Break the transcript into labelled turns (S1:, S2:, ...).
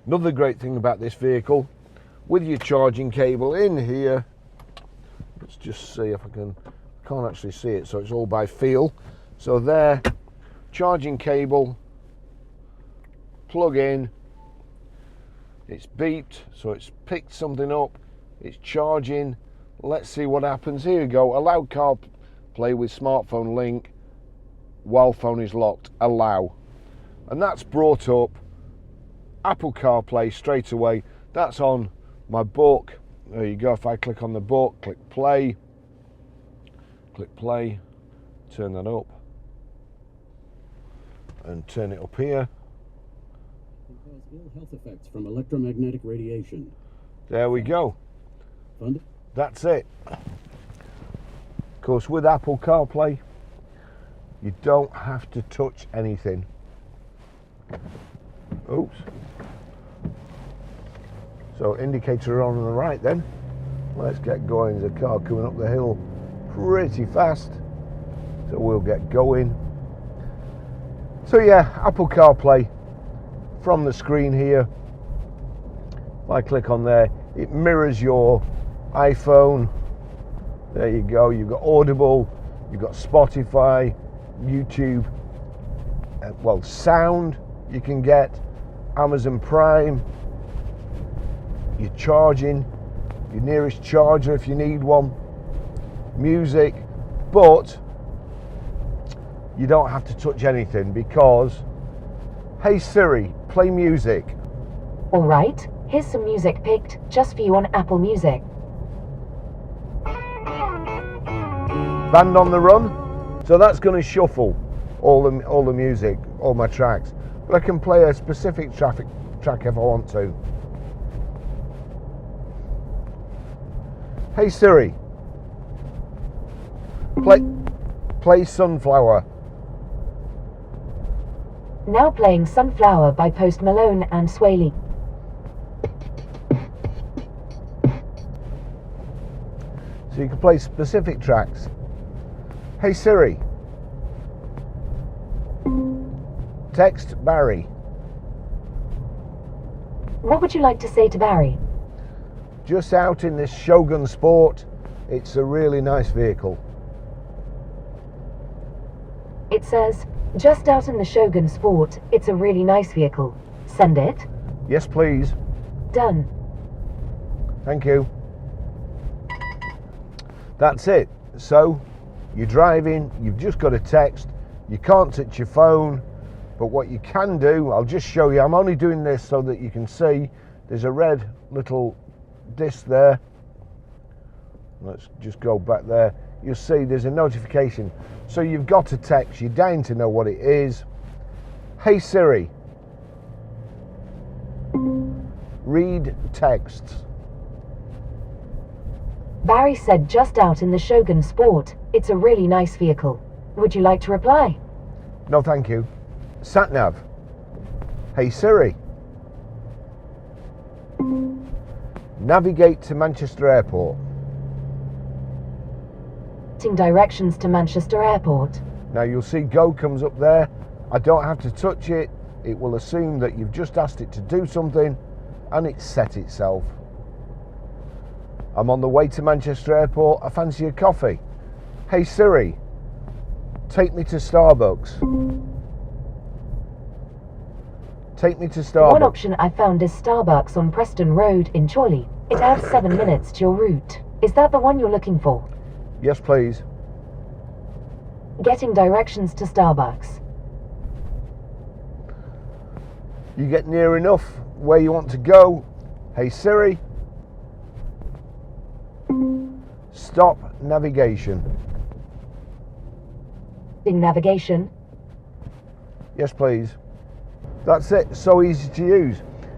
S1: Another great thing about this vehicle, with your charging cable in here, let's just see if I can't actually see it, so it's all by feel. So there, charging cable, plug in, it's beeped, so it's picked something up, it's charging. Let's see what happens. Here we go. Allow CarPlay with smartphone link while phone is locked. Allow. And that's brought up Apple CarPlay straight away. That's on my book. There you go. If I click on the book, click play, turn that up and turn it up here.
S2: Cause ill health effects from electromagnetic radiation.
S1: There we go.
S2: Funded?
S1: That's it. Of course, with Apple CarPlay, you don't have to touch anything. Oops. So indicator on the right then. Let's get going. There's a car coming up the hill pretty fast. So we'll get going. So yeah, Apple CarPlay from the screen here. If I click on there, it mirrors your iPhone. There you go. You've got Audible, you've got Spotify, YouTube, well, sound you can get, Amazon Prime, your charging, your nearest charger if you need one, music, but you don't have to touch anything because, hey Siri, play music.
S3: All right, here's some music picked just for you on Apple Music.
S1: Band on the Run. So that's going to shuffle all the music, all my tracks. But I can play a specific track if I want to. Hey Siri, play Sunflower.
S3: Now playing Sunflower by Post Malone and Swaley.
S1: So you can play specific tracks. Hey Siri, text Barry.
S3: What would you like to say to Barry?
S1: Just out in this Shogun Sport. It's a really nice vehicle.
S3: It says, just out in the Shogun Sport, it's a really nice vehicle. Send it.
S1: Yes, please.
S3: Done.
S1: Thank you. That's it. So you're driving, you've just got a text, you can't touch your phone, but what you can do, I'll just show you. I'm only doing this so that you can see there's a red little disc there. Let's just go back there. You'll see there's a notification. So you've got a text, you're dying to know what it is. Hey Siri, read texts.
S3: Barry said just out in the Shogun Sport, it's a really nice vehicle. Would you like to reply?
S1: No, thank you. Sat-nav. Hey Siri, navigate to Manchester Airport.
S3: Directions to Manchester Airport.
S1: Now you'll see go comes up there. I don't have to touch it. It will assume that you've just asked it to do something and it's set itself. I'm on the way to Manchester Airport. I fancy a coffee. Hey Siri, take me to Starbucks. Take me to Starbucks.
S3: One option I found is Starbucks on Preston Road in Chorley. It adds 7 minutes to your route. Is that the one you're looking for?
S1: Yes, please.
S3: Getting directions to Starbucks.
S1: You get near enough where you want to go. Hey Siri, stop navigation.
S3: Navigation.
S1: Yes, please. That's it. So easy to use.